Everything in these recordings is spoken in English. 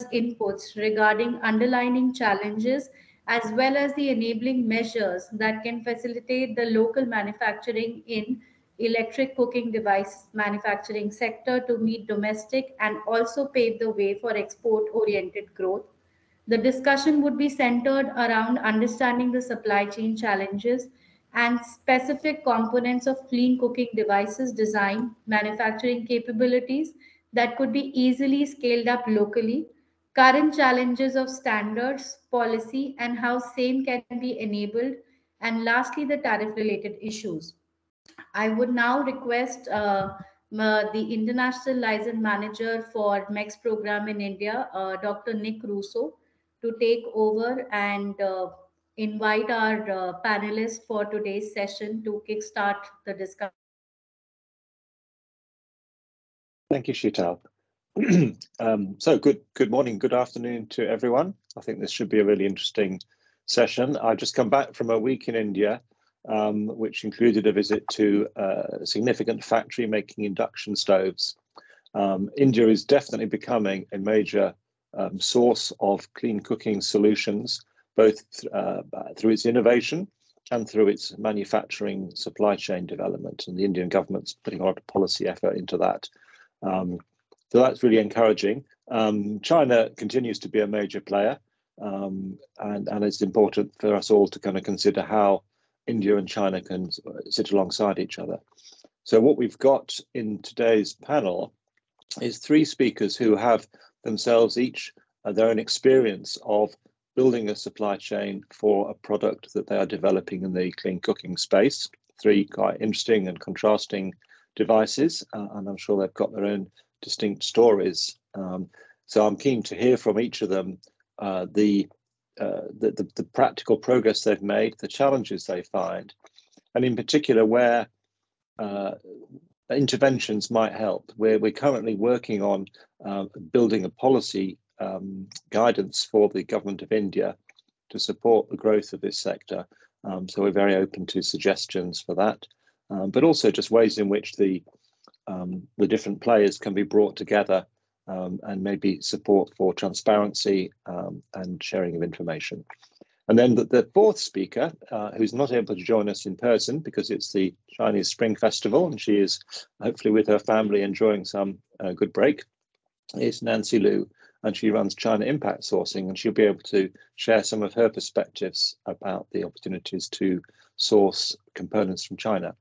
inputs regarding underlying challenges as well as the enabling measures that can facilitate the local manufacturing in electric cooking device manufacturing sector to meet domestic and also pave the way for export oriented growth. The discussion would be centered around understanding the supply chain challenges and specific components of clean cooking devices design, manufacturing capabilities that could be easily scaled up locally, current challenges of standards, policy, and how same can be enabled, and lastly, the tariff related issues. I would now request the International Liaison Manager for MECS program in India, Dr. Nick Russo, to take over and invite our panelists for today's session to kickstart the discussion. Thank you, Sheetal. So good morning, good afternoon to everyone. I think this should be a really interesting session. I've just come back from a week in India, which included a visit to a significant factory making induction stoves. India is definitely becoming a major source of clean cooking solutions, both through its innovation and through its manufacturing supply chain development. And the Indian government's putting a lot of policy effort into that. So that's really encouraging. China continues to be a major player, and it's important for us all to kind of consider how India and China can sit alongside each other. So what we've got in today's panel is three speakers who have themselves each their own experience of building a supply chain for a product that they are developing in the clean cooking space. Three quite interesting and contrasting devices, and I'm sure they've got their own distinct stories. So I'm keen to hear from each of them the practical progress they've made, the challenges they find, and in particular where interventions might help. We're currently working on building a policy guidance for the government of India to support the growth of this sector. So we're very open to suggestions for that, but also just ways in which the different players can be brought together and maybe support for transparency and sharing of information. And then the fourth speaker, who's not able to join us in person because it's the Chinese Spring Festival and she is hopefully with her family enjoying some good break, is Nancy Liu, and she runs China Impact Sourcing, and she'll be able to share some of her perspectives about the opportunities to source components from China.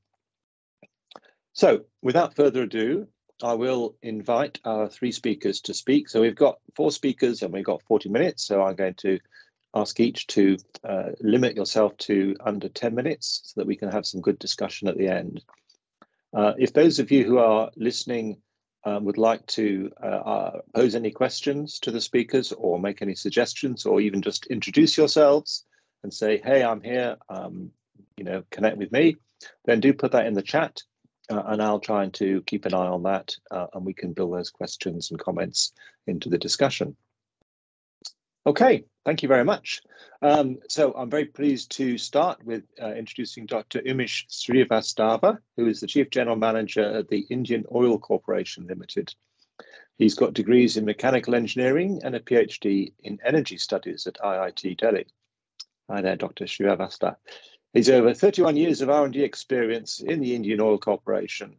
So without further ado, I will invite our three speakers to speak. So we've got four speakers and we've got 40 minutes. So I'm going to ask each to limit yourself to under 10 minutes so that we can have some good discussion at the end. If those of you who are listening would like to pose any questions to the speakers or make any suggestions or even just introduce yourselves and say, hey, I'm here, connect with me, then do put that in the chat. And I'll try to keep an eye on that and we can build those questions and comments into the discussion. Okay, thank you very much. So I'm very pleased to start with introducing Dr. Umesh Srivastava, who is the Chief General Manager at the Indian Oil Corporation Limited. He's got degrees in mechanical engineering and a PhD in energy studies at IIT Delhi. Hi there, Dr. Srivastava. He's over 31 years of R&D experience in the Indian Oil Corporation,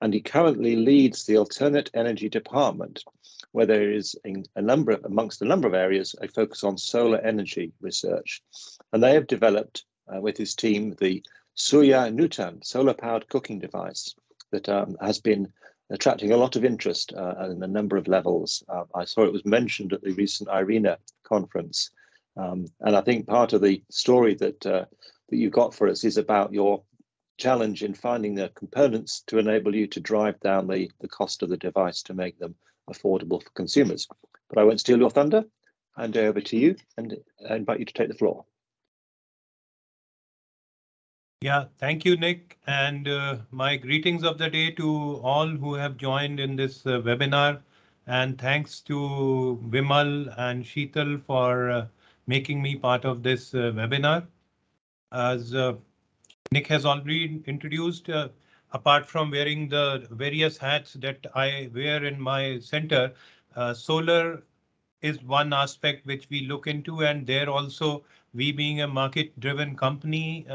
and he currently leads the Alternate Energy Department, where there is amongst a number of areas a focus on solar energy research. And they have developed with his team the Surya Nutan solar-powered cooking device that has been attracting a lot of interest in a number of levels. I saw it was mentioned at the recent IRENA conference. And I think part of the story that you got for us is about your challenge in finding the components to enable you to drive down the cost of the device to make them affordable for consumers. But I won't steal your thunder. Hand over to you and I invite you to take the floor. Yeah, thank you, Nick, and my greetings of the day to all who have joined in this webinar, and thanks to Vimal and Sheetal for making me part of this webinar. As Nick has already introduced, apart from wearing the various hats that I wear in my center, solar is one aspect which we look into, and there also, we being a market-driven company,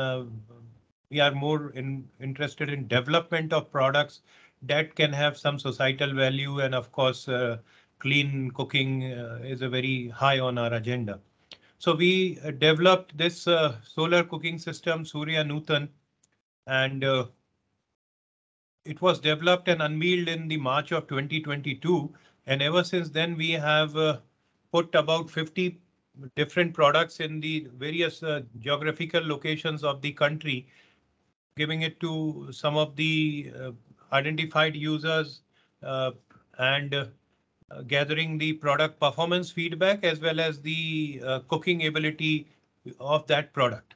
we are more interested in development of products that can have some societal value, and of course, clean cooking is a very high on our agenda. So we developed this solar cooking system, Surya Nutan, and it was developed and unveiled in the March of 2022. And ever since then, we have put about 50 different products in the various geographical locations of the country, giving it to some of the identified users and gathering the product performance feedback as well as the cooking ability of that product.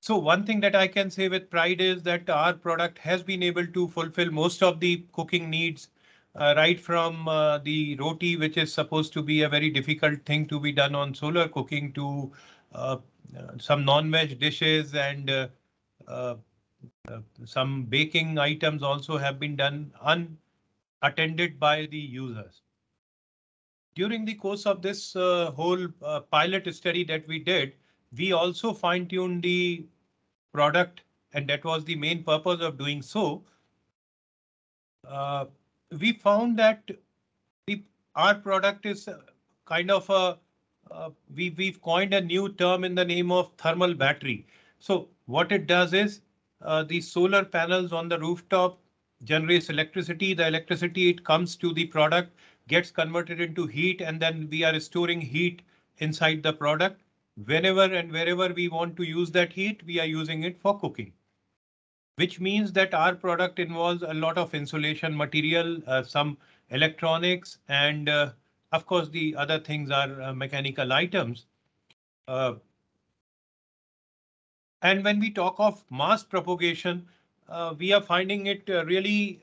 So one thing that I can say with pride is that our product has been able to fulfill most of the cooking needs, right from the roti, which is supposed to be a very difficult thing to be done on solar cooking, to some non-veg dishes, and uh, some baking items also have been done unattended by the users. During the course of this whole pilot study that we did, we also fine-tuned the product, and that was the main purpose of doing so. We found that our product is kind of we've coined a new term in the name of thermal battery. So what it does is the solar panels on the rooftop generates electricity. The electricity, it comes to the product, gets converted into heat, and then we are storing heat inside the product. Whenever and wherever we want to use that heat, we are using it for cooking, which means that our product involves a lot of insulation material, some electronics, and of course, the other things are mechanical items. And when we talk of mass propagation, we are finding it really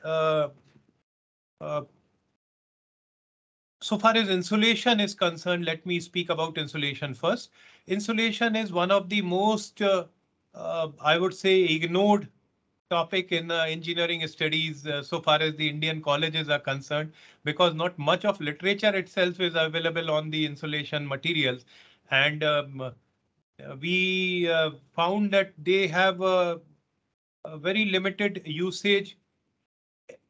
so far as insulation is concerned. Let me speak about insulation first. Insulation is one of the most, I would say, ignored topic in engineering studies so far as the Indian colleges are concerned, because not much of literature itself is available on the insulation materials. And we found that they have a very limited usage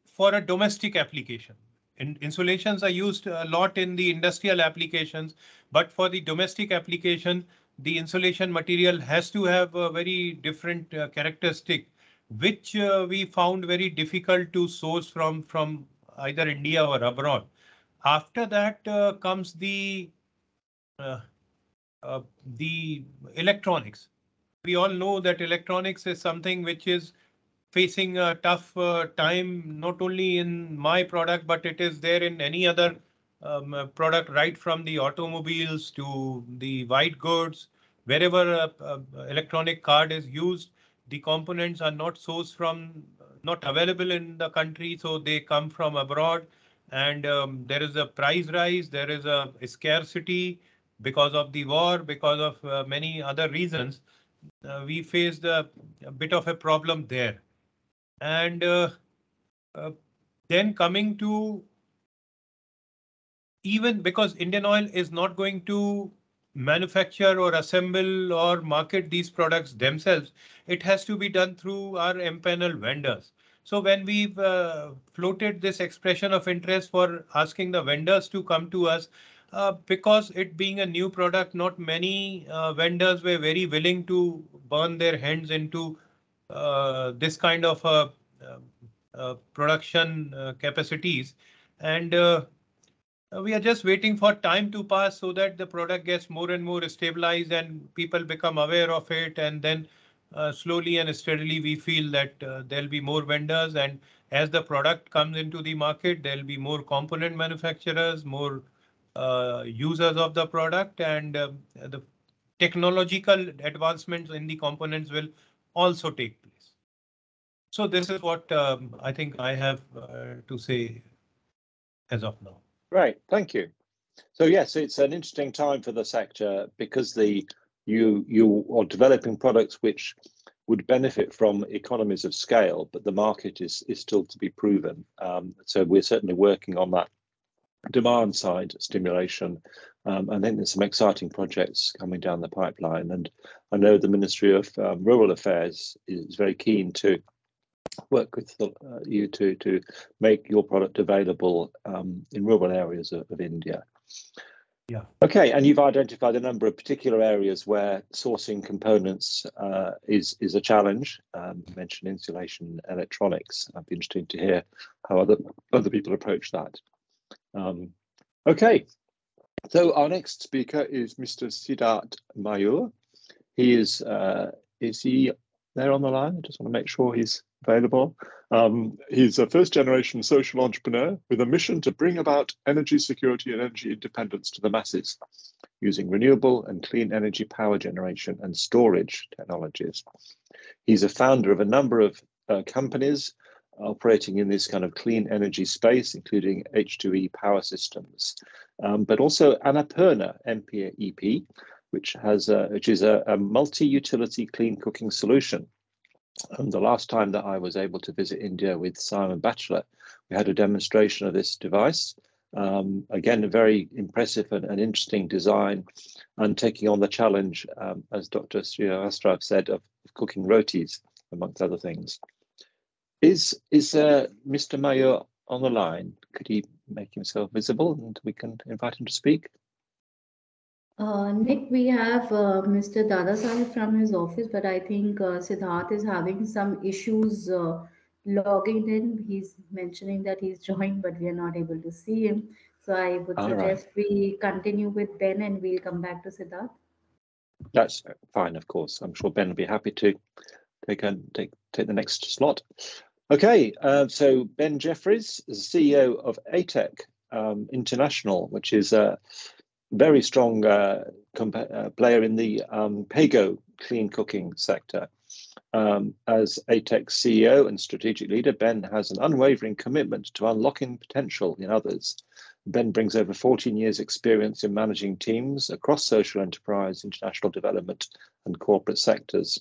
for a domestic application. Insulations are used a lot in the industrial applications, but for the domestic application, the insulation material has to have a very different characteristic, which we found very difficult to source from either India or abroad. After that comes uh, the electronics. We all know that electronics is something which is facing a tough time, not only in my product, but it is there in any other product, right from the automobiles to the white goods. Wherever electronic card is used, the components are not sourced from, not available in the country, so they come from abroad. And there is a price rise, there is a scarcity because of the war, because of many other reasons. We faced a bit of a problem there. And uh, then coming to, even because Indian Oil is not going to manufacture or assemble or market these products themselves, it has to be done through our empanel vendors. So when we've floated this expression of interest for asking the vendors to come to us, because it being a new product, not many vendors were very willing to burn their hands into this kind of production capacities. And we are just waiting for time to pass so that the product gets more and more stabilized and people become aware of it. And then slowly and steadily, we feel that there'll be more vendors. And as the product comes into the market, there'll be more component manufacturers, more users of the product, and the technological advancements in the components will also take place. So this is what I think I have to say as of now. Right, thank you. So yes, it's an interesting time for the sector because you are developing products which would benefit from economies of scale, but the market is still to be proven. So we're certainly working on that demand side stimulation. I think there's some exciting projects coming down the pipeline, and I know the Ministry of Rural Affairs is very keen to work with you to make your product available in rural areas of India. Yeah. Okay, and you've identified a number of particular areas where sourcing components is a challenge. You mentioned insulation, electronics. I'd be interested to hear how other people approach that. Okay, so our next speaker is Mr. Siddharth Mayur. He is he there on the line? I just want to make sure he's available. He's a first-generation social entrepreneur with a mission to bring about energy security and energy independence to the masses using renewable and clean energy power generation and storage technologies. He's a founder of a number of companies operating in this kind of clean energy space, including H2E power systems, but also Annapurna MEP, which is a multi-utility clean cooking solution. And the last time that I was able to visit India with Simon Batchelor, we had a demonstration of this device. Again, a very impressive and interesting design, and taking on the challenge, as Dr. Srivastava said, of cooking rotis, amongst other things. Is Mr. Mayur on the line? Could he make himself visible and we can invite him to speak? Nick, we have Mr. Dada Sahib from his office, but I think Siddharth is having some issues logging in. He's mentioning that he's joined, but we are not able to see him. So I would All suggest right. we continue with Ben and we'll come back to Siddharth. That's fine, of course. I'm sure Ben will be happy to take the next slot. Okay, so Ben Jeffries is the CEO of ATEC International, which is a very strong player in the pay-go clean cooking sector. As ATEC's CEO and strategic leader, Ben has an unwavering commitment to unlocking potential in others. Ben brings over 14 years' experience in managing teams across social enterprise, international development, and corporate sectors.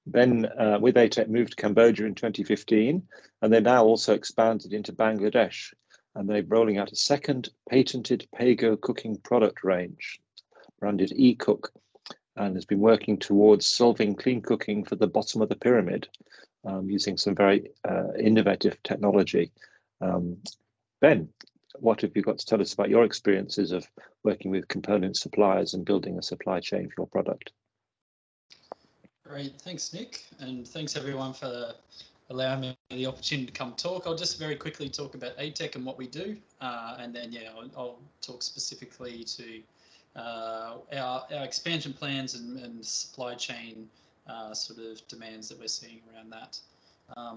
Ben, with ATEC, moved to Cambodia in 2015, and they're now also expanded into Bangladesh, and they're rolling out a second patented pay-go cooking product range, branded eCook, and has been working towards solving clean cooking for the bottom of the pyramid, using some very innovative technology. Ben, what have you got to tell us about your experiences of working with component suppliers and building a supply chain for your product? Great, thanks Nick, and thanks everyone for allowing me the opportunity to come talk. I'll just very quickly talk about ATEC and what we do, and then I'll talk specifically to our expansion plans and supply chain sort of demands that we're seeing around that.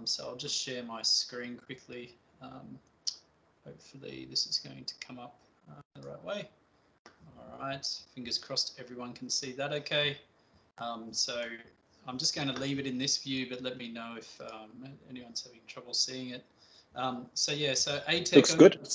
So I'll just share my screen quickly. Hopefully this is going to come up the right way. All right, fingers crossed everyone can see that okay. So I'm just going to leave it in this view, but let me know if anyone's having trouble seeing it. So ATEC looks good.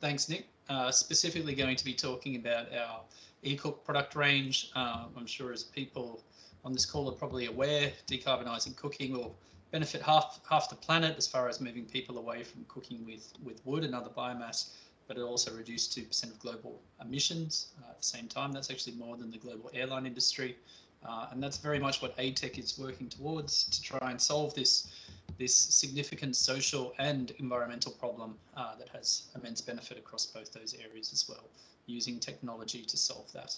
Thanks, Nick. Specifically going to be talking about our eCook product range. I'm sure as people on this call are probably aware, decarbonising cooking will benefit half the planet as far as moving people away from cooking with wood and other biomass, but it also reduced 2% of global emissions at the same time. That's actually more than the global airline industry. And that's very much what ATEC is working towards, to try and solve this significant social and environmental problem that has immense benefit across both those areas as well, using technology to solve that.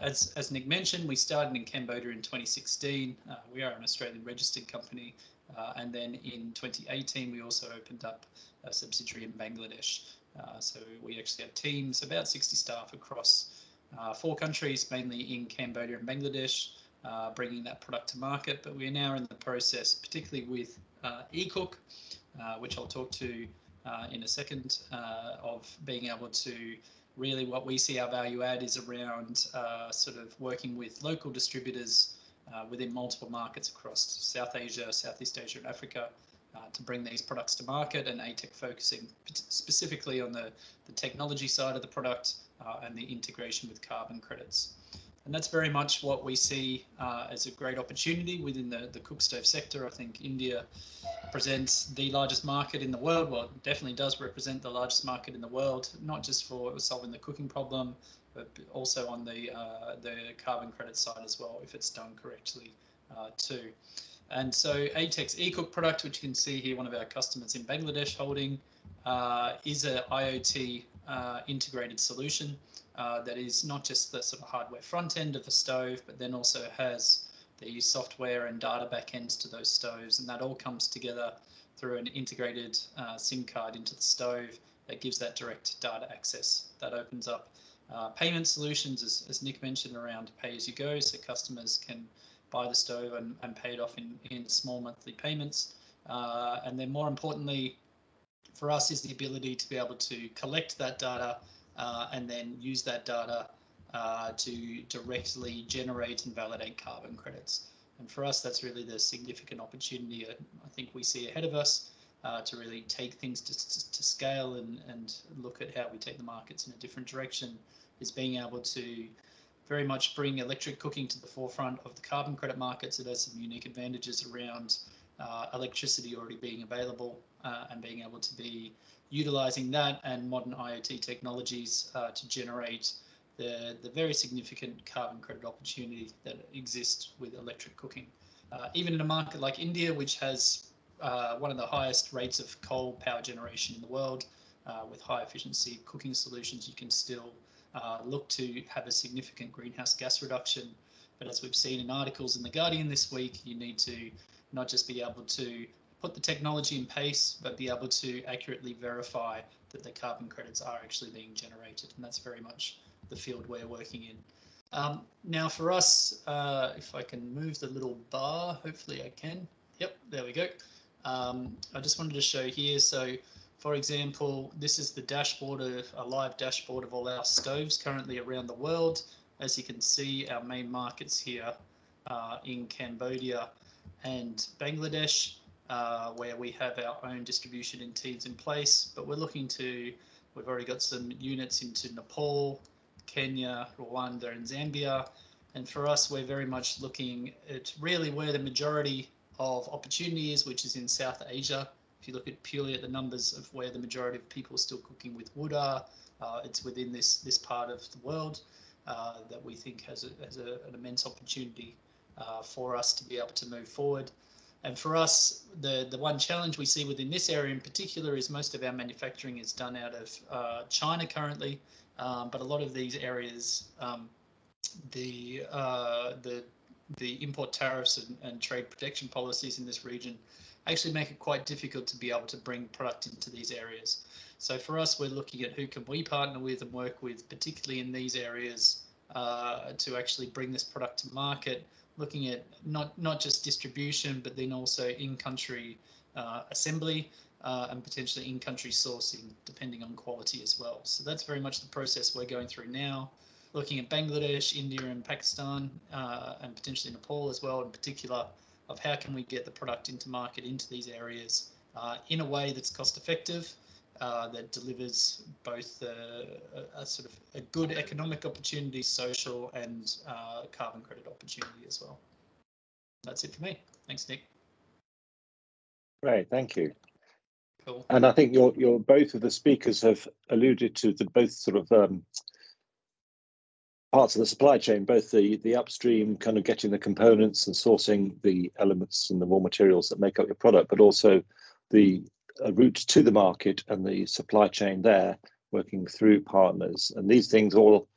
As Nick mentioned, we started in Cambodia in 2016. We are an Australian registered company. And then in 2018, we also opened up a subsidiary in Bangladesh. So we actually have teams, about 60 staff across 4 countries, mainly in Cambodia and Bangladesh, bringing that product to market. But we are now in the process, particularly with eCook, which I'll talk to in a second, of being able to really, what we see our value add is around sort of working with local distributors within multiple markets across South Asia, Southeast Asia and Africa, to bring these products to market, and ATEC focusing specifically on the technology side of the product and the integration with carbon credits. And that's very much what we see as a great opportunity within the cook stove sector. I think India presents the largest market in the world. Well, it definitely does represent the largest market in the world, not just for solving the cooking problem, but also on the carbon credit side as well, if it's done correctly too. And so ATEC's eCook product, which you can see here, one of our customers in Bangladesh holding, is a IoT integrated solution that is not just the sort of hardware front end of the stove, but then also has the software and data backends to those stoves, and that all comes together through an integrated SIM card into the stove that gives that direct data access. That opens up payment solutions, as Nick mentioned, around pay-as-you-go, so customers can buy the stove and pay it off in small monthly payments. And then more importantly, for us, is the ability to be able to collect that data and then use that data to directly generate and validate carbon credits. And for us, that's really the significant opportunity I think we see ahead of us to really take things to scale and look at how we take the markets in a different direction, is being able to very much bring electric cooking to the forefront of the carbon credit markets. It has some unique advantages around electricity already being available and being able to be utilizing that and modern IoT technologies to generate the very significant carbon credit opportunity that exists with electric cooking. Even in a market like India, which has one of the highest rates of coal power generation in the world, with high efficiency cooking solutions, you can still look to have a significant greenhouse gas reduction. But as we've seen in articles in The Guardian this week, you need to not just be able to put the technology in place, but be able to accurately verify that the carbon credits are actually being generated. And that's very much the field we're working in. Now for us, if I can move the little bar, hopefully I can. Yep, there we go. I just wanted to show here. So for example, this is the dashboard, a live dashboard of all our stoves currently around the world. As you can see, our main markets here are in Cambodia and Bangladesh, where we have our own distribution and teams in place, but we're looking to, we've already got some units into Nepal, Kenya, Rwanda and Zambia. And for us, we're very much looking at really where the majority of opportunity is, which is in South Asia. If you look at purely at the numbers of where the majority of people are still cooking with wood are, it's within this part of the world that we think has an immense opportunity for us to be able to move forward. And for us, the one challenge we see within this area in particular is most of our manufacturing is done out of China currently, but a lot of these areas, the import tariffs and trade protection policies in this region actually make it quite difficult to be able to bring product into these areas. So for us, we're looking at who can we partner with and work with, particularly in these areas, to actually bring this product to market, looking at not just distribution, but then also in-country assembly and potentially in-country sourcing, depending on quality as well. So that's very much the process we're going through now, looking at Bangladesh, India and Pakistan, and potentially Nepal as well, in particular, of how can we get the product into market into these areas in a way that's cost effective, that delivers both a sort of a good economic opportunity, social and carbon credit opportunity as well. That's it for me. Thanks, Nick. Great, thank you. Cool. And I think your both of the speakers have alluded to the both sort of parts of the supply chain, both the upstream kind of getting the components and sourcing the elements and the raw materials that make up your product, but also the route to the market and the supply chain there, working through partners. And these things all,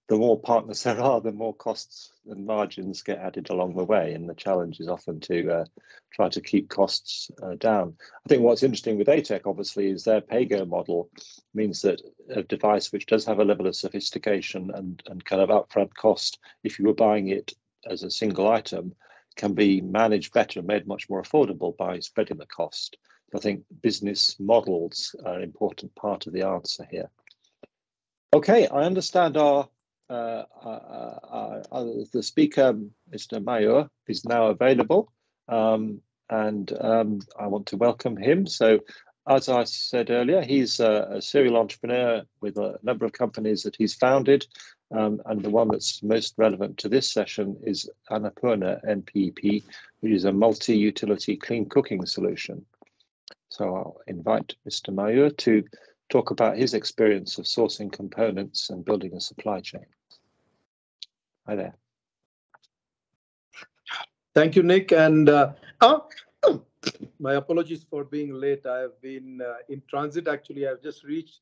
the more partners there are, the more costs and margins get added along the way. And the challenge is often to try to keep costs down. I think what's interesting with ATEC, obviously, is their pay-go model means that a device which does have a level of sophistication and kind of upfront cost, if you were buying it as a single item, can be managed better and made much more affordable by spreading the cost. I think business models are an important part of the answer here. Okay, I understand the speaker, Mr. Mayur, is now available, and I want to welcome him. So as I said earlier, he's a serial entrepreneur with a number of companies that he's founded. And the one that's most relevant to this session is Annapurna MPP, which is a multi-utility clean cooking solution. So I'll invite Mr. Mayur to talk about his experience of sourcing components and building a supply chain. Hi there. Thank you, Nick. And my apologies for being late. I have been in transit. Actually, I've just reached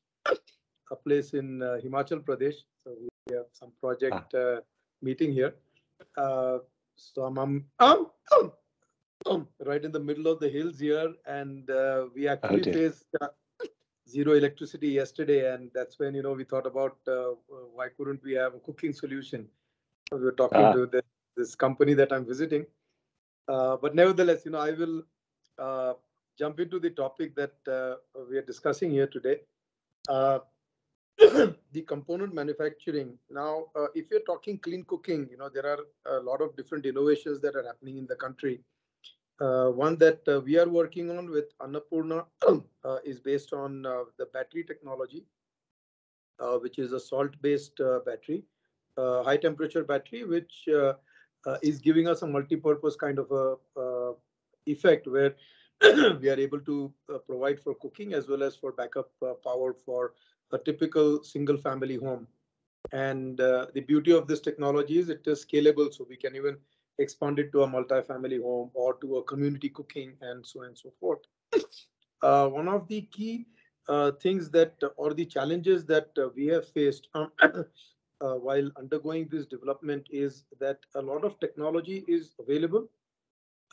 a place in Himachal Pradesh. So we have some project meeting here. So I'm right in the middle of the hills here, and we actually faced zero electricity yesterday, and that's when we thought about why couldn't we have a cooking solution. So we were talking to this company that I'm visiting, but nevertheless, I will jump into the topic that we are discussing here today. The component manufacturing. Now, if you're talking clean cooking, there are a lot of different innovations that are happening in the country. One that we are working on with Annapurna is based on the battery technology, which is a salt-based battery, high temperature battery, which is giving us a multi-purpose kind of a effect where we are able to provide for cooking as well as for backup power for a typical single family home. And the beauty of this technology is it is scalable, so we can even expand it to a multi-family home or to a community cooking and so on and so forth. One of the key things that or the challenges that we have faced while undergoing this development is that a lot of technology is available,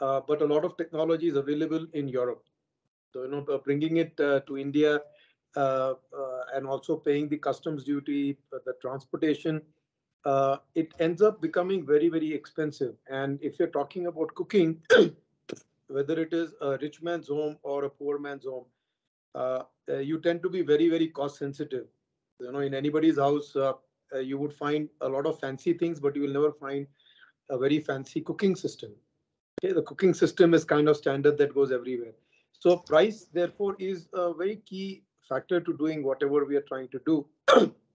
but a lot of technology is available in Europe. So, bringing it to India and also paying the customs duty, the transportation, it ends up becoming very, very expensive. And if you're talking about cooking, whether it is a rich man's home or a poor man's home, you tend to be very, very cost sensitive. In anybody's house, you would find a lot of fancy things, but you will never find a very fancy cooking system. Okay, the cooking system is kind of standard that goes everywhere. So price, therefore, is a very key factor to doing whatever we are trying to do.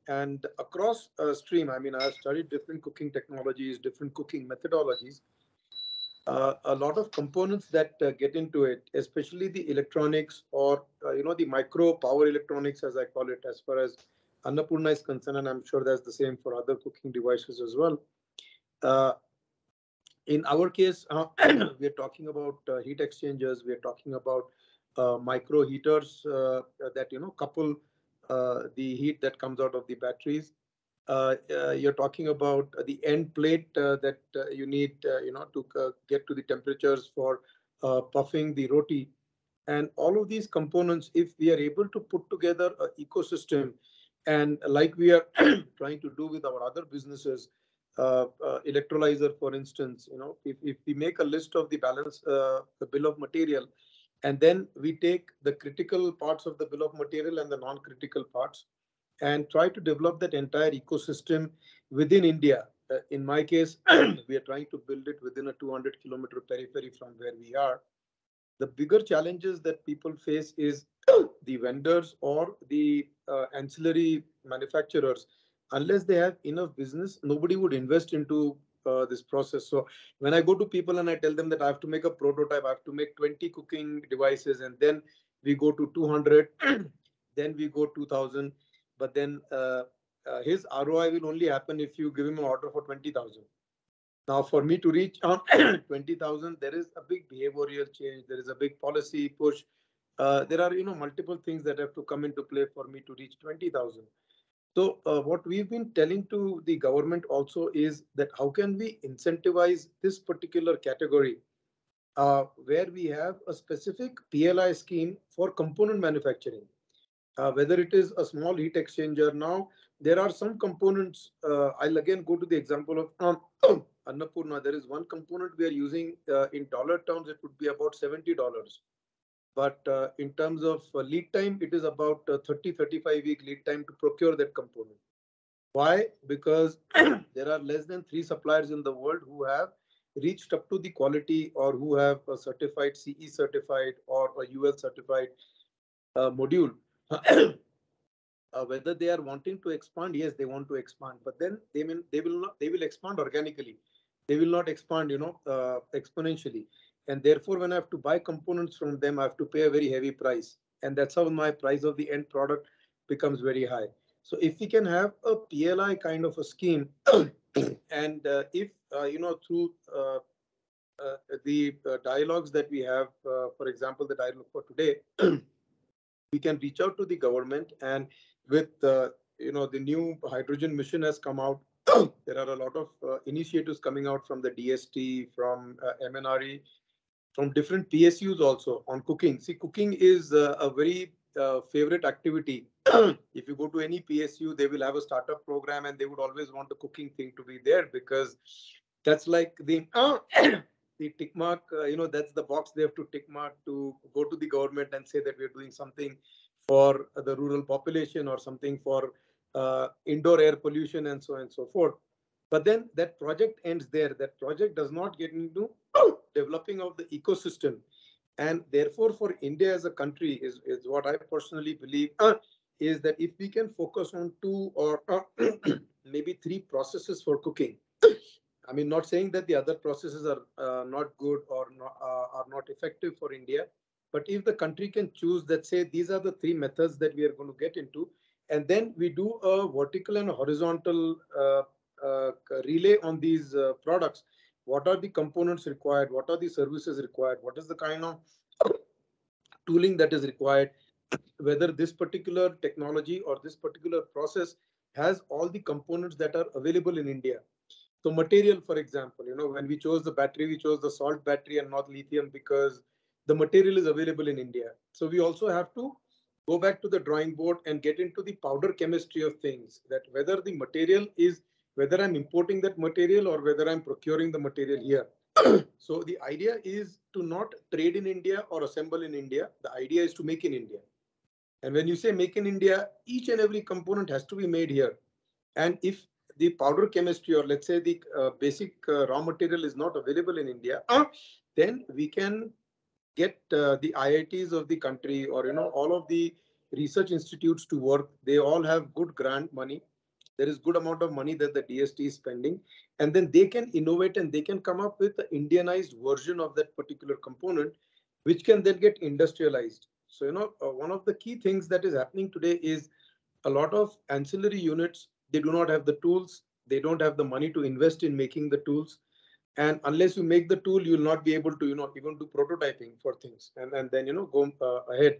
And across stream, I mean, I have studied different cooking technologies, different cooking methodologies. A lot of components that get into it, especially the electronics or, the micro power electronics, as I call it, as far as Annapurna is concerned, and I'm sure that's the same for other cooking devices as well. In our case, we are talking about heat exchangers. We are talking about micro heaters that couple the heat that comes out of the batteries. You're talking about the end plate that you need, to get to the temperatures for puffing the roti. And all of these components, if we are able to put together an ecosystem, and like we are trying to do with our other businesses, electrolyzer, for instance, if we make a list of the balance, the bill of material, and then we take the critical parts of the bill of material and the non-critical parts, and try to develop that entire ecosystem within India. In my case, we are trying to build it within a 200-kilometer periphery from where we are. The bigger challenges that people face is the vendors or the ancillary manufacturers. Unless they have enough business, nobody would invest into this process. So when I go to people and I tell them that I have to make a prototype, I have to make 20 cooking devices, and then we go to 200, then we go 2000. But then his ROI will only happen if you give him an order for 20,000. Now, for me to reach 20,000, there is a big behavioral change. There is a big policy push. There are multiple things that have to come into play for me to reach 20,000. So what we've been telling to the government also is that how can we incentivize this particular category where we have a specific PLI scheme for component manufacturing. Whether it is a small heat exchanger. Now, there are some components. I'll again go to the example of Annapurna. There is one component we are using in dollar terms, it would be about $70. But in terms of lead time, it is about 30-35 week lead time to procure that component. Why? Because there are less than 3 suppliers in the world who have reached up to the quality or who have a certified CE certified or a UL certified module. Whether they are wanting to expand, yes, they want to expand, but then they will expand organically. They will not expand, exponentially. And therefore, when I have to buy components from them, I have to pay a very heavy price, and that's how my price of the end product becomes very high. So if we can have a PLI kind of a scheme, and if through the dialogues that we have, for example, the dialogue for today, we can reach out to the government, and with the new hydrogen mission has come out. There are a lot of initiatives coming out from the DST, from MNRE, from different PSUs also on cooking. See, cooking is a very favorite activity. If you go to any PSU, they will have a startup program, and they would always want the cooking thing to be there, because that's like the the tick mark. That's the box they have to tick mark to go to the government and say that we're doing something for the rural population, or something for indoor air pollution, and so on and so forth. But then that project ends there. That project does not get into developing of the ecosystem. And therefore, for India as a country, is what I personally believe, is that if we can focus on 2 or maybe 3 processes for cooking. I mean, not saying that the other processes are not good or are not effective for India, but if the country can choose that, say, these are the 3 methods that we are going to get into, and then we do a vertical and a horizontal relay on these products. What are the components required? What are the services required? What is the kind of tooling that is required? Whether this particular technology or this particular process has all the components that are available in India. So material, for example, when we chose the battery, we chose the salt battery and not lithium, because the material is available in India. So we also have to go back to the drawing board and get into the powder chemistry of things, that whether the material is, whether I'm importing that material or whether I'm procuring the material here. So the idea is to not trade in India or assemble in India. The idea is to make in India. And when you say make in India, each and every component has to be made here. And if the powder chemistry, or let's say the basic raw material, is not available in India, then we can get the IITs of the country, or all of the research institutes to work. They all have good grant money. There is good amount of money that the DST is spending, and then they can innovate and they can come up with an Indianized version of that particular component, which can then get industrialized. So, one of the key things that is happening today is a lot of ancillary units, they do not have the tools. They don't have the money to invest in making the tools. And unless you make the tool, you will not be able to, even do prototyping for things, and then, go ahead.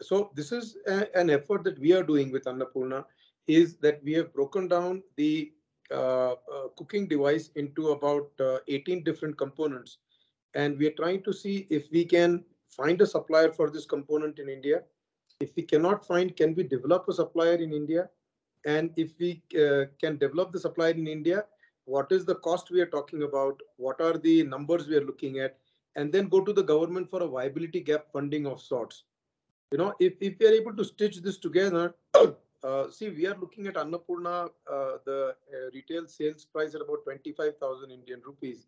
So this is an effort that we are doing with Annapurna, is that we have broken down the cooking device into about 18 different components. And we are trying to see if we can find a supplier for this component in India. If we cannot find, can we develop a supplier in India? And if we can develop the supplier in India, what is the cost we are talking about? What are the numbers we are looking at? And then go to the government for a viability gap funding of sorts. If we are able to stitch this together, see, we are looking at Annapurna, the retail sales price at about 25,000 Indian rupees.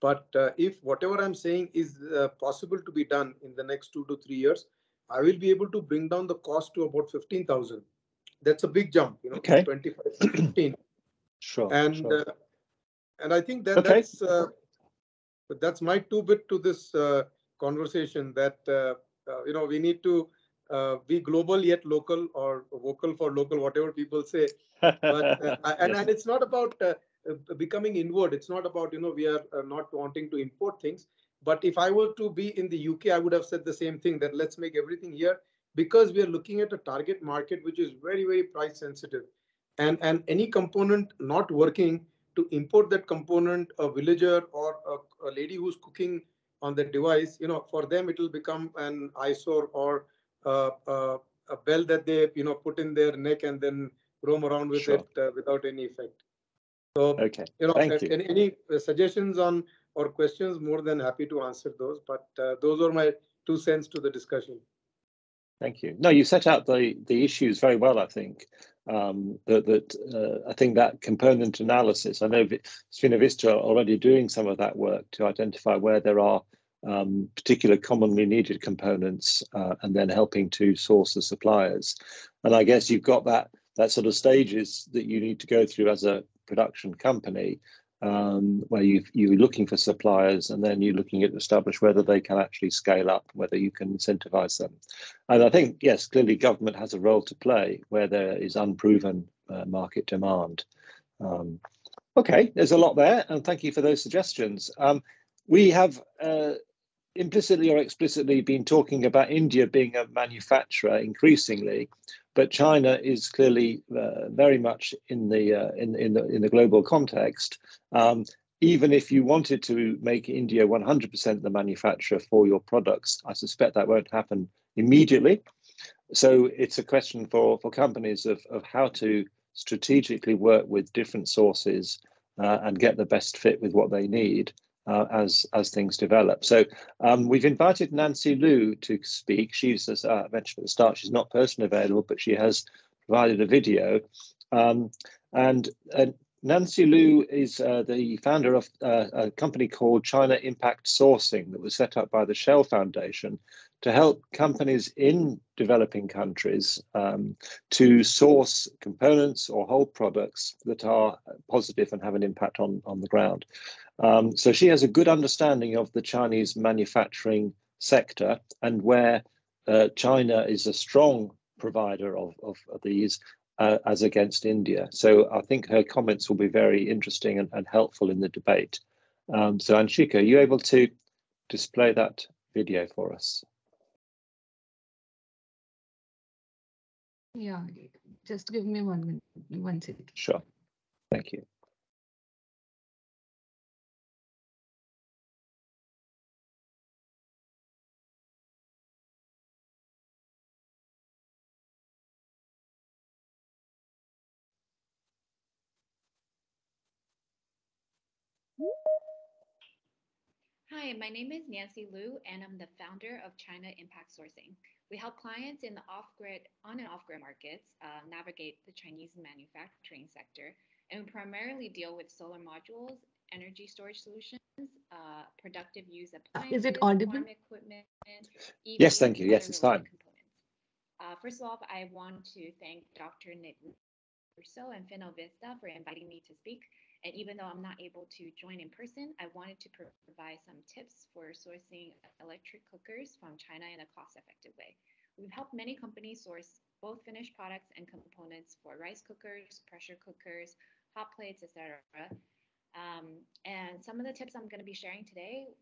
But if whatever I'm saying is possible to be done in the next 2 to 3 years, I will be able to bring down the cost to about 15,000. That's a big jump, Okay. 25 to 15. Sure. And sure. And I think that Okay. that's my 2 bit to this conversation, that we need to be global yet local, or vocal for local, whatever people say. But and it's not about becoming inward. It's not about we are not wanting to import things. But if I were to be in the UK, I would have said the same thing, that let's make everything here, because we are looking at a target market which is very, very price sensitive, and any component not working, to import that component, a villager or a lady who's cooking on the device, for them it will become an eyesore, or a bell that they put in their neck and then roam around with Sure. it without any effect. So Okay. Thank you. Any suggestions on or questions, more than happy to answer those. But those are my 2 cents to the discussion. Thank you. No, you set out the issues very well, I think. I think that component analysis, I know Finovista are already doing some of that work to identify where there are particular commonly needed components, and then helping to source the suppliers. And I guess you've got that sort of stages that you need to go through as a production company, where you're looking for suppliers, and then you're looking at establish whether they can actually scale up, whether you can incentivize them. And I think, yes, clearly government has a role to play where there is unproven market demand. Okay, there's a lot there, and thank you for those suggestions. We have implicitly or explicitly been talking about India being a manufacturer increasingly, but China is clearly very much in the global context. Even if you wanted to make India 100% the manufacturer for your products, I suspect that won't happen immediately. So it's a question for companies of how to strategically work with different sources and get the best fit with what they need as things develop. So we've invited Nancy Liu to speak. She's, as I mentioned at the start, she's not personally available, but she has provided a video. Nancy Liu is the founder of a company called China Impact Sourcing that was set up by the Shell Foundation to help companies in developing countries to source components or whole products that are positive and have an impact on the ground. So she has a good understanding of the Chinese manufacturing sector and where China is a strong provider of these as against India. So I think her comments will be very interesting and helpful in the debate. So Anshika, are you able to display that video for us? Yeah, just give me 1 minute, 1 second. Sure, thank you. Hi, my name is Nancy Liu, and I'm the founder of China Impact Sourcing. We help clients in the on and off-grid markets navigate the Chinese manufacturing sector, and we primarily deal with solar modules, energy storage solutions, productive use appliances, Is it audible? farm equipment, EVs, yes, thank you. Yes, it's fine. Components. First of all, I want to thank Dr. Nick Russo and Finovista for inviting me to speak. And even though I'm not able to join in person, I wanted to provide some tips for sourcing electric cookers from China in a cost-effective way. We've helped many companies source both finished products and components for rice cookers, pressure cookers, hot plates, etc. And some of the tips I'm going to be sharing today,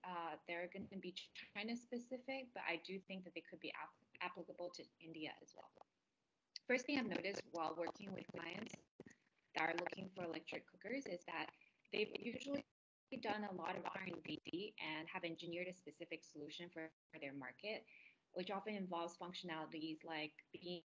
they're going to be China-specific, but I do think that they could be applicable to India as well. First thing I've noticed while working with clients that are looking for electric cookers is that they've usually done a lot of R&D and have engineered a specific solution for their market, which often involves functionalities like being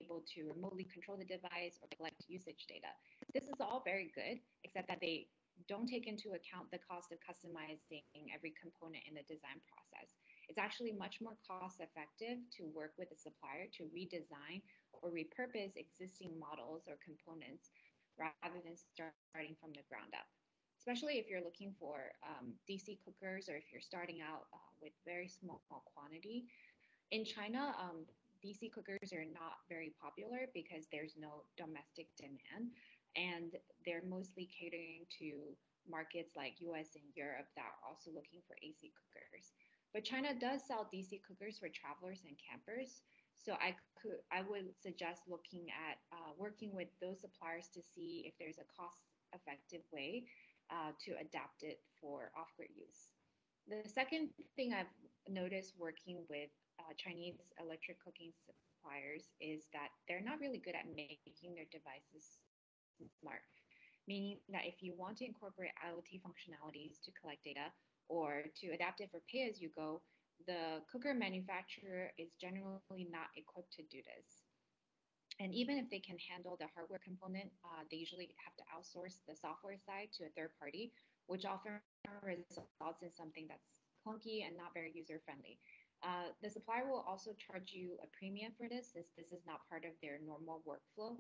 able to remotely control the device or collect usage data. This is all very good, except that they don't take into account the cost of customizing every component in the design process. It's actually much more cost effective to work with a supplier to redesign or repurpose existing models or components rather than starting from the ground up, especially if you're looking for DC cookers or if you're starting out with very small quantity. In China, DC cookers are not very popular because there's no domestic demand, and they're mostly catering to markets like US and Europe that are also looking for AC cookers. But China does sell DC cookers for travelers and campers. So I would suggest looking at working with those suppliers to see if there's a cost-effective way to adapt it for off-grid use. The second thing I've noticed working with Chinese electric cooking suppliers is that they're not really good at making their devices smart, meaning that if you want to incorporate IoT functionalities to collect data or to adapt it for pay-as-you-go, the cooker manufacturer is generally not equipped to do this. And even if they can handle the hardware component, they usually have to outsource the software side to a third party, which often results in something that's clunky and not very user-friendly. The supplier will also charge you a premium for this, since this is not part of their normal workflow.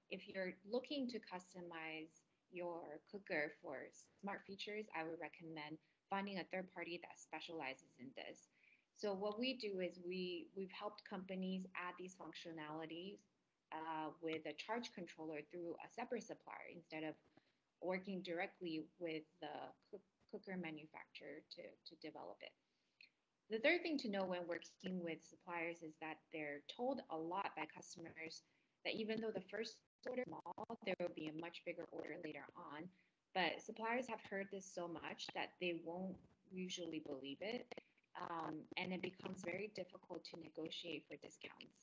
If you're looking to customize your cooker for smart features, I would recommend finding a third party that specializes in this. So what we do is we've helped companies add these functionalities with a charge controller through a separate supplier instead of working directly with the cooker manufacturer to develop it. The third thing to know when working with suppliers is that they're told a lot by customers that even though the first order is small, there will be a much bigger order later on. But suppliers have heard this so much that they won't usually believe it. And it becomes very difficult to negotiate for discounts.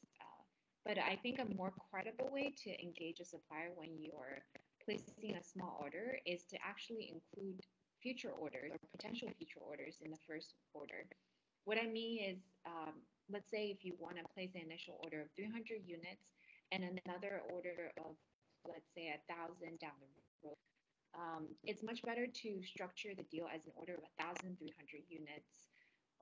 But I think a more credible way to engage a supplier when you're placing a small order is to actually include future orders or potential future orders in the first order. What I mean is, let's say if you want to place an initial order of 300 units and another order of, let's say, 1,000 down the road, it's much better to structure the deal as an order of 1,300 units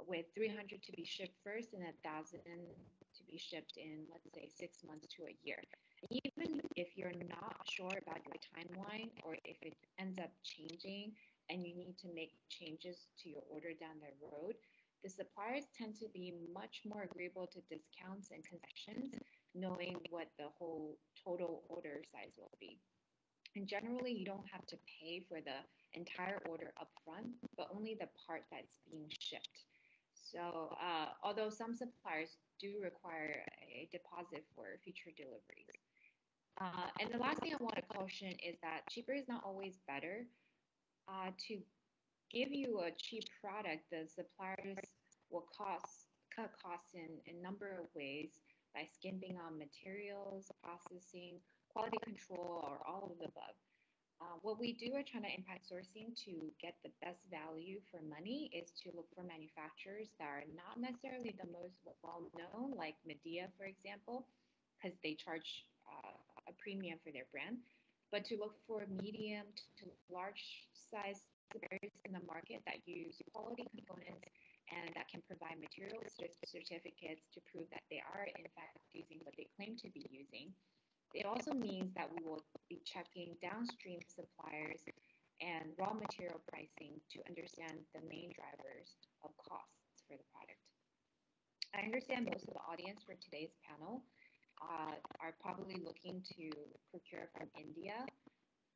with 300 to be shipped first and 1,000 to be shipped in, let's say, 6 months to a year. And even if you're not sure about your timeline or if it ends up changing and you need to make changes to your order down the road, the suppliers tend to be much more agreeable to discounts and concessions, knowing what the whole total order size will be. And generally, you don't have to pay for the entire order upfront, but only the part that's being shipped. So although some suppliers do require a deposit for future deliveries. And the last thing I want to caution is that cheaper is not always better. To give you a cheap product, the suppliers will cut costs in a number of ways by skimping on materials, processing, quality control, or all of the above. What we do at China Impact Sourcing to get the best value for money is to look for manufacturers that are not necessarily the most well-known, like Medea, for example, because they charge a premium for their brand, but to look for medium to large size suppliers in the market that use quality components and that can provide material certificates to prove that they are in fact using what they claim to be using. It also means that we will be checking downstream suppliers and raw material pricing to understand the main drivers of costs for the product. I understand most of the audience for today's panel are probably looking to procure from India.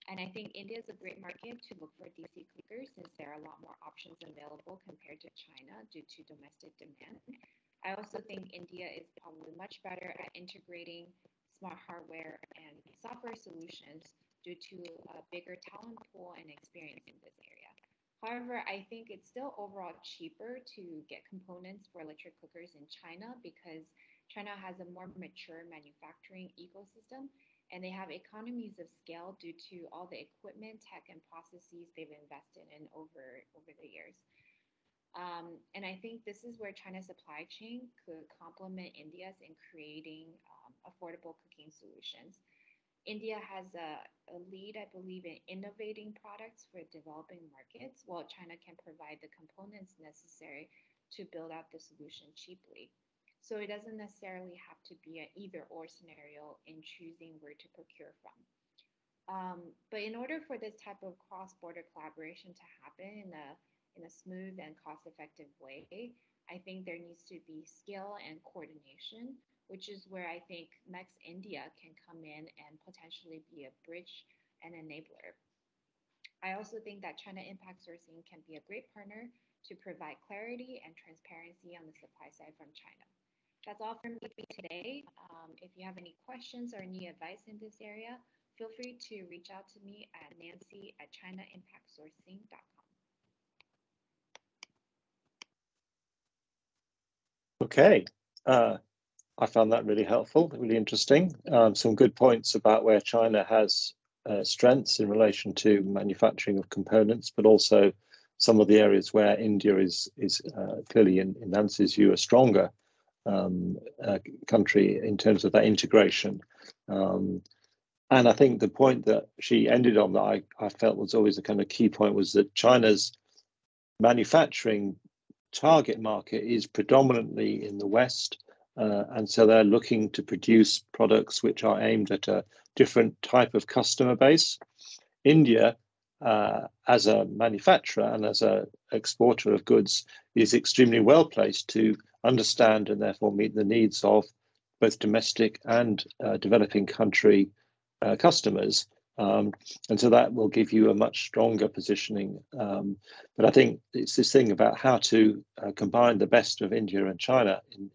And I think India is a great market to look for DC cookers since there are a lot more options available compared to China due to domestic demand. I also think India is probably much better at integrating smart hardware and software solutions due to a bigger talent pool and experience in this area. However, I think it's still overall cheaper to get components for electric cookers in China because China has a more mature manufacturing ecosystem and they have economies of scale due to all the equipment, tech, and processes they've invested in over the years. And I think this is where China's supply chain could complement India's in creating affordable cooking solutions. India has a lead, I believe, in innovating products for developing markets, while China can provide the components necessary to build out the solution cheaply. So it doesn't necessarily have to be an either-or scenario in choosing where to procure from. But in order for this type of cross-border collaboration to happen in a smooth and cost-effective way, I think there needs to be skill and coordination, which is where I think MECS India can come in and potentially be a bridge and enabler. I also think that China Impact Sourcing can be a great partner to provide clarity and transparency on the supply side from China. That's all from me today. If you have any questions or need advice in this area, feel free to reach out to me at nancy@ChinaImpactSourcing.com. Okay, I found that really helpful, really interesting. Some good points about where China has strengths in relation to manufacturing of components, but also some of the areas where India is clearly, in Nancy's view, a stronger country in terms of that integration. And I think the point that she ended on that I felt was always a kind of key point was that China's manufacturing target market is predominantly in the West. And so they're looking to produce products which are aimed at a different type of customer base. India as a manufacturer and as an exporter of goods, is extremely well placed to understand and therefore meet the needs of both domestic and developing country customers. And so that will give you a much stronger positioning. But I think it's this thing about how to combine the best of India and China, in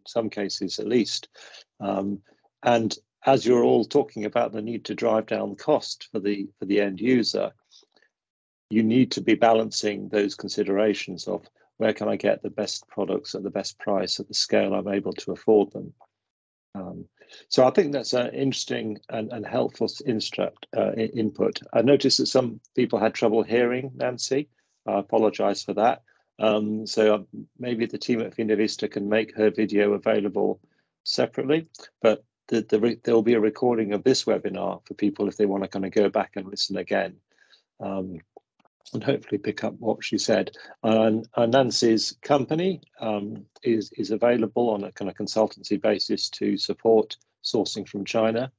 some cases at least. And as you're all talking about the need to drive down cost for the end user, you need to be balancing those considerations of where can I get the best products at the best price at the scale I'm able to afford them. So I think that's an interesting and helpful input. I noticed that some people had trouble hearing Nancy. I apologize for that. So maybe the team at Finovista can make her video available separately, but there will be a recording of this webinar for people if they want to kind of go back and listen again. And hopefully pick up what she said. And Nancy's company is available on a kind of consultancy basis to support sourcing from China.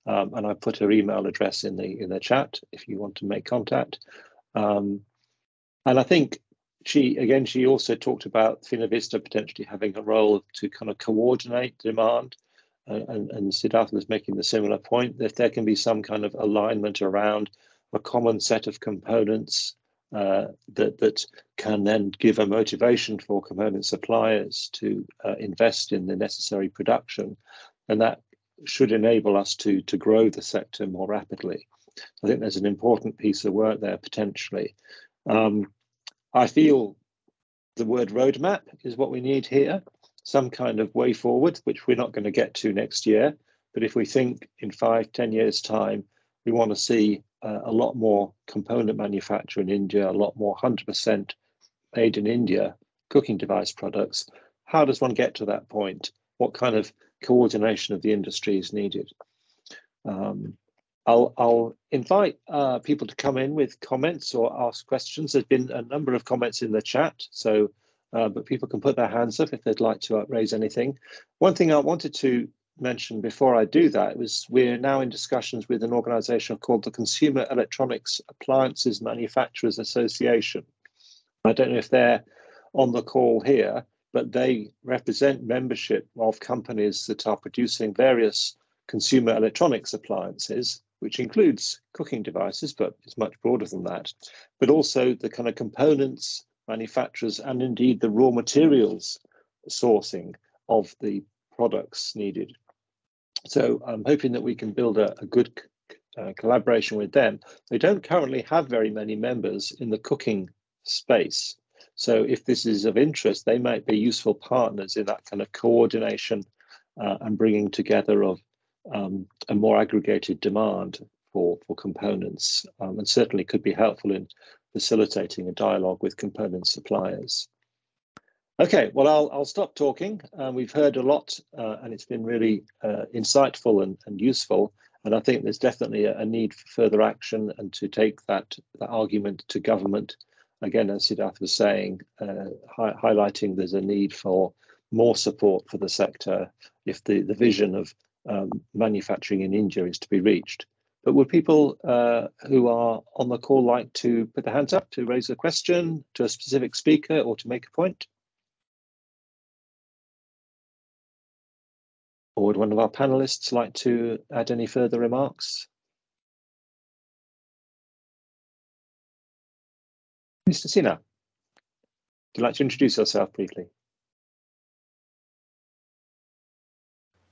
And I put her email address in the chat if you want to make contact. And I think she also talked about Finovista potentially having a role to kind of coordinate demand. And Siddhartha was making the similar point that there can be some kind of alignment around a common set of components that can then give a motivation for component suppliers to invest in the necessary production, and that should enable us to grow the sector more rapidly. I think there's an important piece of work there potentially. I feel the word roadmap is what we need here, some kind of way forward, which we're not going to get to next year. But if we think in 5-10 years' time, we want to see a lot more component manufacture in India, a lot more 100% made in India cooking device products. How does one get to that point? What kind of coordination of the industry is needed? I'll invite people to come in with comments or ask questions. There's been a number of comments in the chat, so but people can put their hands up if they'd like to raise anything. One thing I wanted to mention before I do that was we're now in discussions with an organization called the Consumer Electronics Appliances Manufacturers Association. I don't know if they're on the call here, but they represent membership of companies that are producing various consumer electronics appliances, which includes cooking devices, but it's much broader than that, but also the kind of components, manufacturers, and indeed the raw materials sourcing of the products needed. So I'm hoping that we can build a good collaboration with them. They don't currently have very many members in the cooking space. So if this is of interest, they might be useful partners in that kind of coordination and bringing together of a more aggregated demand for components, and certainly could be helpful in facilitating a dialogue with component suppliers. Okay, well, I'll stop talking. We've heard a lot, and it's been really insightful and useful. And I think there's definitely a need for further action and to take that argument to government. Again, as Siddhartha was saying, highlighting there's a need for more support for the sector if the vision of manufacturing in India is to be reached. But would people who are on the call like to put their hands up to raise a question to a specific speaker or to make a point? Or would one of our panelists like to add any further remarks? Mr. Sinha, would you like to introduce yourself briefly?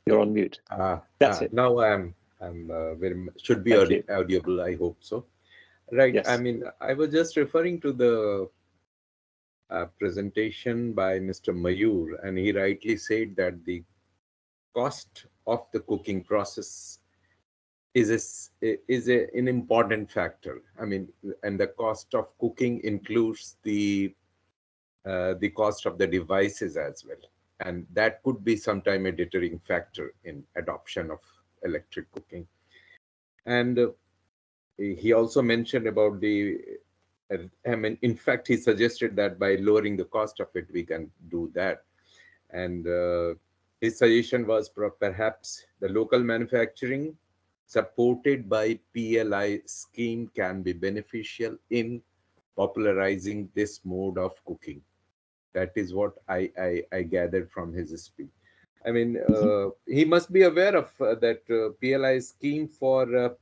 You're on mute. That's it. Now I'm should be audible. I hope so. Right. Yes. I mean, I was just referring to the presentation by Mr. Mayur, and he rightly said that the cost of the cooking process is an important factor. I mean, and the cost of cooking includes the cost of the devices as well, and that could be sometime a deterring factor in adoption of electric cooking. And he also mentioned about I mean, in fact, he suggested that by lowering the cost of it, we can do that. And his suggestion was perhaps the local manufacturing supported by PLI scheme can be beneficial in popularizing this mode of cooking. That is what I gathered from his speech. I mean, he must be aware of that PLI scheme for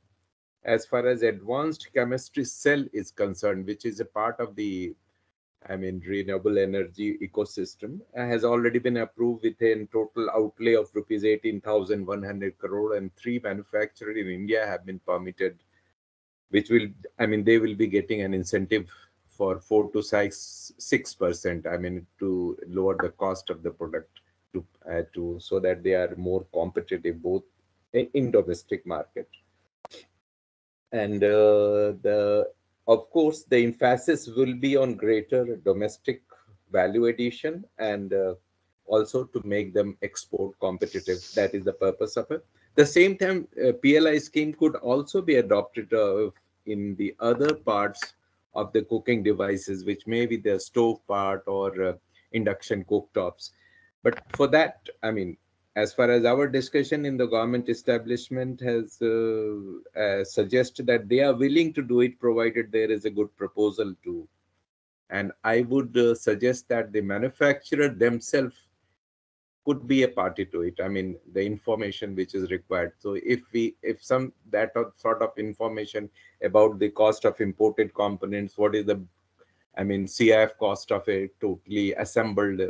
as far as advanced chemistry cell is concerned, which is a part of the, I mean, renewable energy ecosystem, has already been approved with a total outlay of rupees 18,100 crore, and 3 manufacturers in India have been permitted, which will, I mean, they will be getting an incentive for 4 to 6%, I mean, to lower the cost of the product to so that they are more competitive both in domestic market. And of course, the emphasis will be on greater domestic value addition and also to make them export competitive. That is the purpose of it. The same time, PLI scheme could also be adopted in the other parts of the cooking devices, which may be the stove part or induction cooktops. But for that, I mean, as far as our discussion in the government establishment has suggested that they are willing to do it, provided there is a good proposal to. And I would suggest that the manufacturer themselves could be a party to it. I mean, the information which is required. So if some that sort of information about the cost of imported components, what is the, I mean, CIF cost of a totally assembled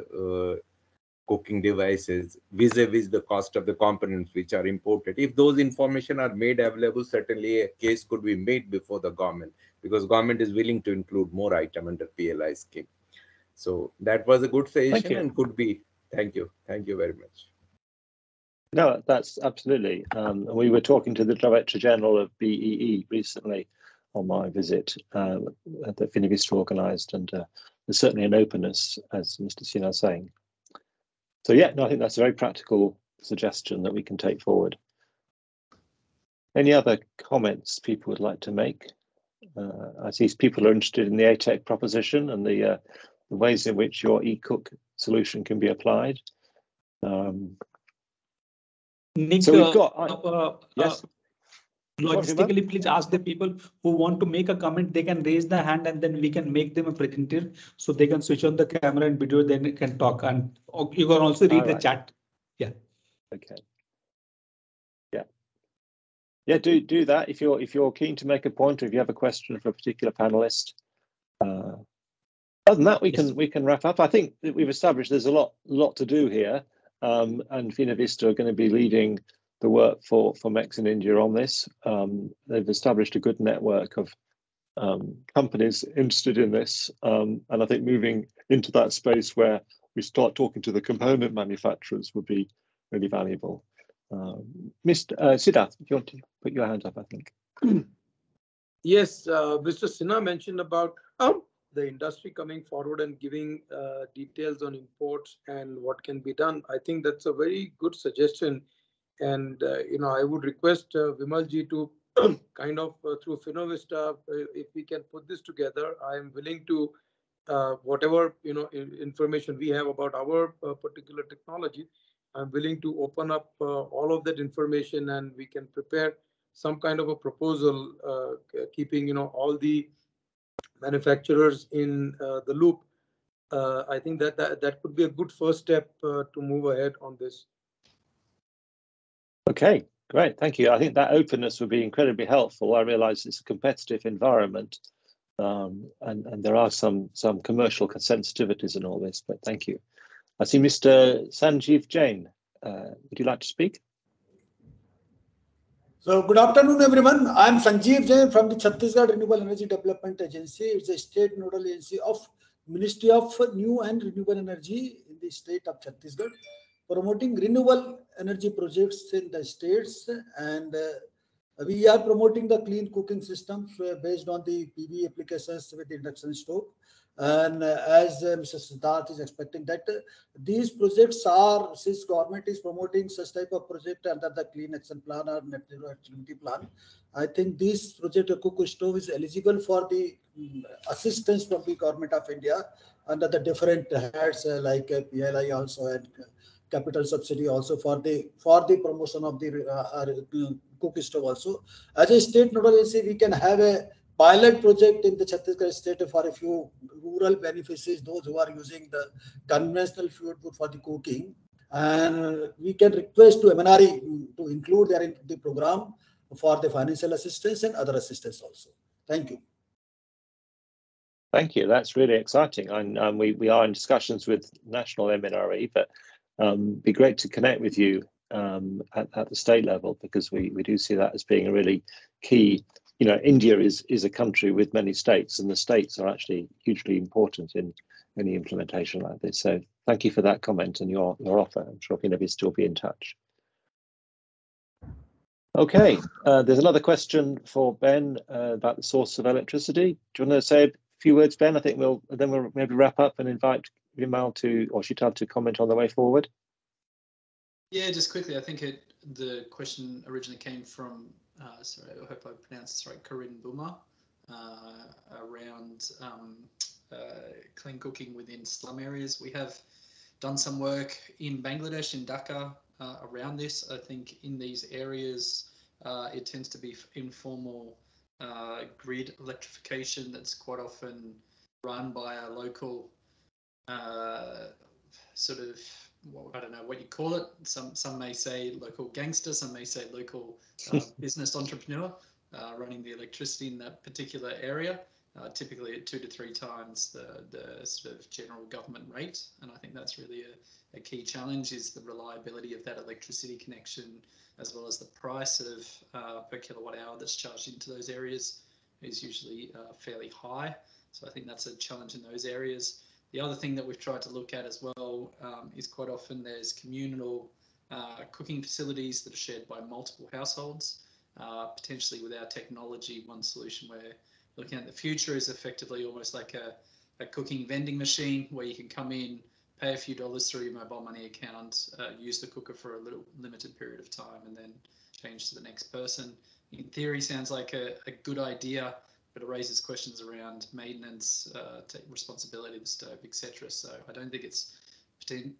cooking devices vis-a-vis the cost of the components which are imported. If those information are made available, certainly a case could be made before the government, because government is willing to include more item under PLI scheme. So that was a good suggestion and could be. Thank you. Thank you very much. No, that's absolutely. We were talking to the Director General of BEE recently on my visit that Finovista organised, and there's certainly an openness, as Mr. Sinha is saying. So yeah, no, I think that's a very practical suggestion that we can take forward. Any other comments people would like to make? I see people are interested in the ATEC proposition and the ways in which your e-cook solution can be applied. Nick, so we've got yes. Logistically, please ask the people who want to make a comment. They can raise the hand, and then we can make them a presenter, so they can switch on the camera and video. Then they can talk, and you can also read the chat. Yeah. Okay. Yeah. Yeah. Do that if you're keen to make a point, or if you have a question for a particular panelist. Other than that, we can wrap up. I think that we've established there's a lot to do here, and Finovista are going to be leading the work for MECS in India on this. They've established a good network of companies interested in this, and I think moving into that space where we start talking to the component manufacturers would be really valuable. Mr. Siddharth, if you want to put your hand up, I think. Yes, Mr. Sinha mentioned about the industry coming forward and giving details on imports and what can be done. I think that's a very good suggestion. And, I would request Vimalji to kind of through Finovista, if we can put this together. I am willing to, whatever, information we have about our particular technology, I'm willing to open up all of that information, and we can prepare some kind of a proposal, keeping, all the manufacturers in the loop. I think that could be a good first step to move ahead on this. Okay, great, thank you. I think that openness would be incredibly helpful. I realise it's a competitive environment, and there are some commercial sensitivities in all this, but thank you. I see Mr. Sanjeev Jain. Would you like to speak? So good afternoon, everyone. I'm Sanjeev Jain from the Chhattisgarh Renewable Energy Development Agency. It's a state nodal agency of Ministry of New and Renewable Energy in the state of Chhattisgarh, promoting renewable energy projects in the states, and we are promoting the clean cooking systems based on the PV applications with the induction stove. And as Mr. Siddharth is expecting that these projects are, since government is promoting such type of project under the Clean Action Plan or Net Zero Activity Plan, I think this project cook stove is eligible for the assistance from the government of India under the different heads like PLI also and capital subsidy also for the promotion of the cook stove also. As a state nodal agency, we can have a pilot project in the Chhattisgarh state for a few rural beneficiaries, those who are using the conventional fuel wood for the cooking. And we can request to MNRE to include their in the program for the financial assistance and other assistance also. Thank you. Thank you. That's really exciting. And we are in discussions with national MNRE, but be great to connect with you at the state level, because we do see that as being a really key. You know, India is a country with many states, and the states are actually hugely important in any implementation like this. So thank you for that comment and your offer. I'm sure Finovista will be in touch. Okay, there's another question for Ben about the source of electricity. Do you want to say a few words, Ben? I think we'll maybe wrap up and invite Vimal or Sheetal to comment on the way forward. Yeah, just quickly, I think the question originally came from, sorry, I hope I pronounced this right, Corinne Boomer, around clean cooking within slum areas. We have done some work in Bangladesh, in Dhaka, around this. I think in these areas, it tends to be informal grid electrification that's quite often run by a local sort of, well, I don't know what you call it. Some may say local gangster, some may say local business entrepreneur running the electricity in that particular area, typically at 2 to 3 times the sort of general government rate. And I think that's really a key challenge, is the reliability of that electricity connection, as well as the price of per kilowatt hour that's charged into those areas is usually fairly high. So I think that's a challenge in those areas. The other thing that we've tried to look at as well is quite often there's communal cooking facilities that are shared by multiple households. Potentially with our technology, one solution we're looking at in the future is effectively almost like a cooking vending machine, where you can come in, pay a few dollars through your mobile money account, use the cooker for a little limited period of time, and then change to the next person. In theory, sounds like a good idea, but it raises questions around maintenance, responsibility of the stove, etc. So I don't think it's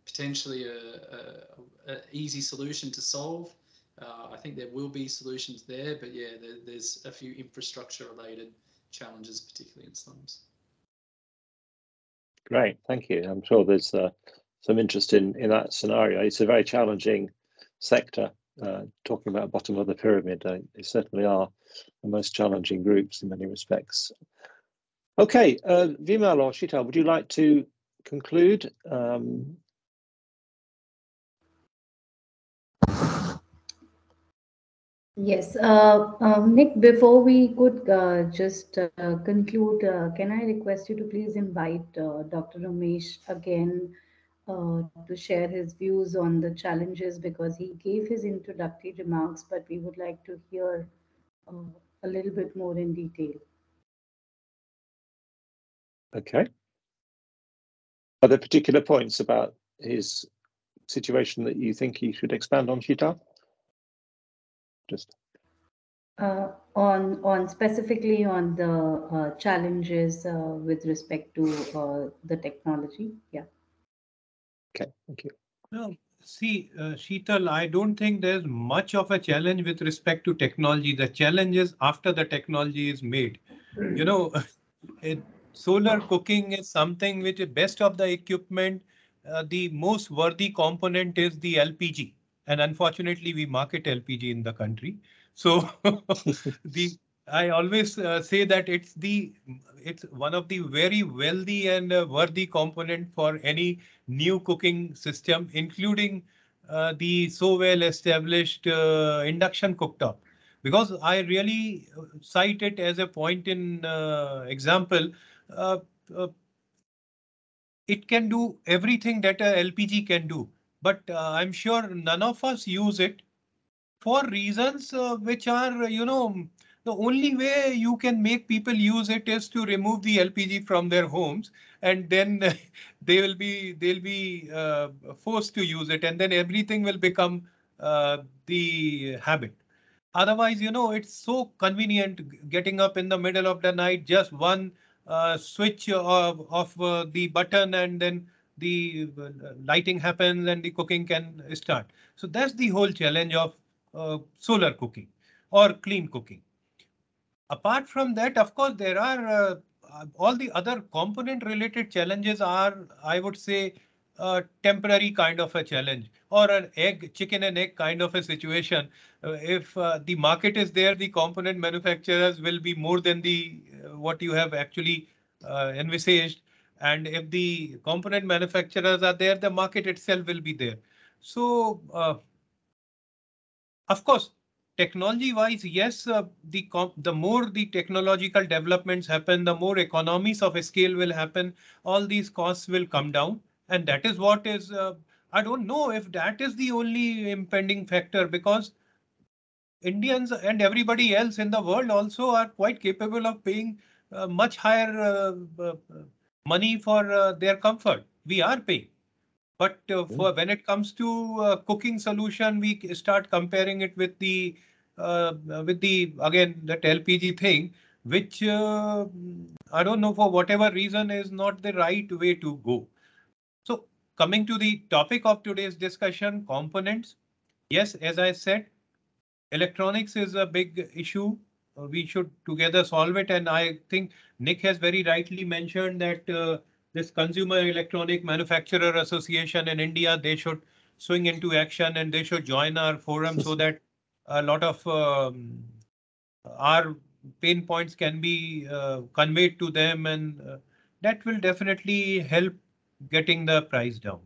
potentially a easy solution to solve. I think there will be solutions there, but yeah, there's a few infrastructure-related challenges, particularly in slums. Great, thank you. I'm sure there's some interest in that scenario. It's a very challenging sector. Talking about bottom of the pyramid, they certainly are the most challenging groups in many respects. Okay, Vimal or Sheetal, would you like to conclude? Yes, Nick, before we could just conclude, can I request you to please invite Dr. Ramesh again to share his views on the challenges, because he gave his introductory remarks, but we would like to hear a little bit more in detail. Okay. Are there particular points about his situation that you think he should expand on, Sheetal? Just on specifically on the challenges with respect to the technology. Yeah. Okay, thank you. No, see, Sheetal, I don't think there's much of a challenge with respect to technology. The challenge is after the technology is made. You know, solar cooking is something which is best of the equipment. The most worthy component is the LPG. And unfortunately, we market LPG in the country. So I always say that it's one of the very wealthy and worthy component for any new cooking system, including the so well established induction cooktop. Because I really cite it as a point in example. It can do everything that a LPG can do, but I'm sure none of us use it for reasons which are, you know, the only way you can make people use it is to remove the LPG from their homes, and then they'll be forced to use it, and then everything will become the habit. Otherwise, you know, it's so convenient getting up in the middle of the night, just one switch of the button, and then the lighting happens and the cooking can start. So that's the whole challenge of solar cooking or clean cooking. Apart from that, of course, there are all the other component related challenges are, I would say, temporary kind of a challenge or an chicken and egg kind of a situation. If the market is there, the component manufacturers will be more than the what you have actually envisaged. And if the component manufacturers are there, the market itself will be there. So, of course, technology wise, yes, the more the technological developments happen, the more economies of scale will happen. All these costs will come down. And that is what is, I don't know if that is the only impending factor, because Indians and everybody else in the world also are quite capable of paying much higher money for their comfort. We are paying. But for when it comes to cooking solution, we start comparing it with the again that LPG thing, which I don't know, for whatever reason is not the right way to go. So coming to the topic of today's discussion, components. Yes, as I said, electronics is a big issue. We should together solve it. And I think Nick has very rightly mentioned that this Consumer Electronic Manufacturer Association in India, they should swing into action and they should join our forum so that a lot of our pain points can be conveyed to them, and that will definitely help getting the price down.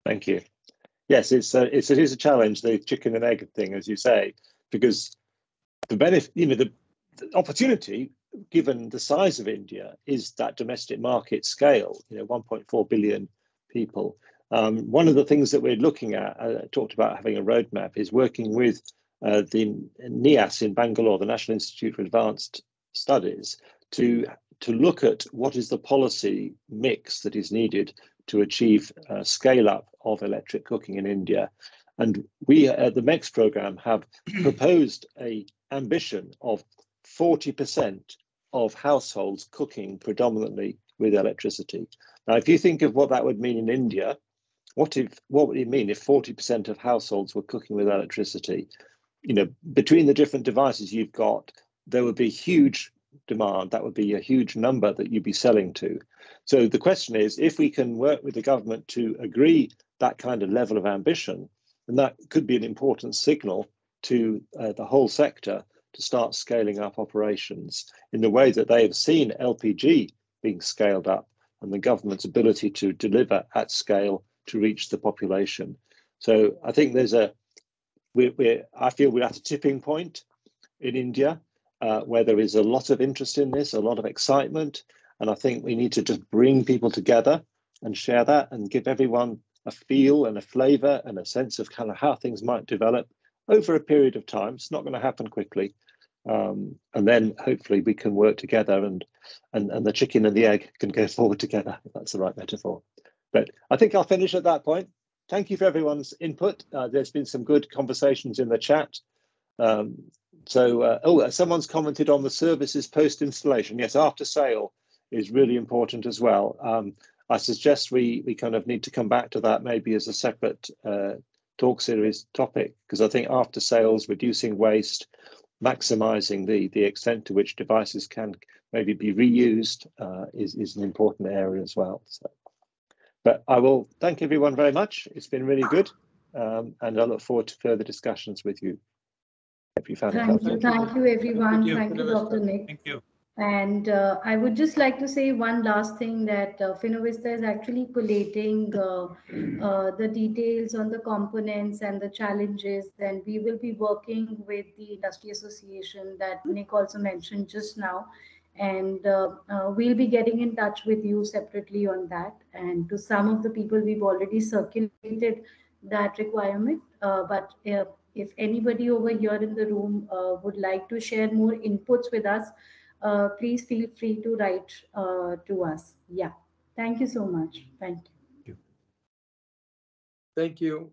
Thank you. Yes, it is a challenge, the chicken and egg thing, as you say, because the benefit, the opportunity, given the size of India, is that domestic market scale. 1.4 billion people. One of the things that we're looking at, I talked about having a roadmap, is working with the NIAS in Bangalore, the National Institute for Advanced Studies, to look at what is the policy mix that is needed to achieve scale up of electric cooking in India. And we at the MECS program have proposed an ambition of 40% of households cooking predominantly with electricity. Now, if you think of what that would mean in India, what would it mean if 40% of households were cooking with electricity? Between the different devices you've got, there would be huge demand. That would be a huge number that you'd be selling to. So the question is, if we can work with the government to agree that kind of level of ambition, and that could be an important signal to the whole sector to start scaling up operations in the way that they have seen LPG being scaled up and the government's ability to deliver at scale to reach the population. So I think I feel we're at a tipping point in India where there is a lot of interest in this, a lot of excitement. And I think we need to just bring people together and share that and give everyone a feel and a flavor and a sense of kind of how things might develop over a period of time. It's not going to happen quickly. And then hopefully we can work together and the chicken and the egg can go forward together, if that's the right metaphor. But I think I'll finish at that point. Thank you for everyone's input. There's been some good conversations in the chat. Someone's commented on the services post-installation. Yes, after sale is really important as well. I suggest we kind of need to come back to that maybe as a separate talk series topic, because I think after sales, reducing waste, maximizing the extent to which devices can maybe be reused is an important area as well. So, but I will thank everyone very much. It's been really good, and I look forward to further discussions with you. Hope you found it helpful. Thank you, everyone. Thank you, Dr. Nick. Thank you. And I would just like to say one last thing, that Finovista is actually collating the details on the components and the challenges. Then we will be working with the industry association that Nick also mentioned just now. And we'll be getting in touch with you separately on that. And to some of the people, we've already circulated that requirement. But if anybody over here in the room would like to share more inputs with us, please feel free to write to us. Yeah. Thank you so much. Thank you. Thank you.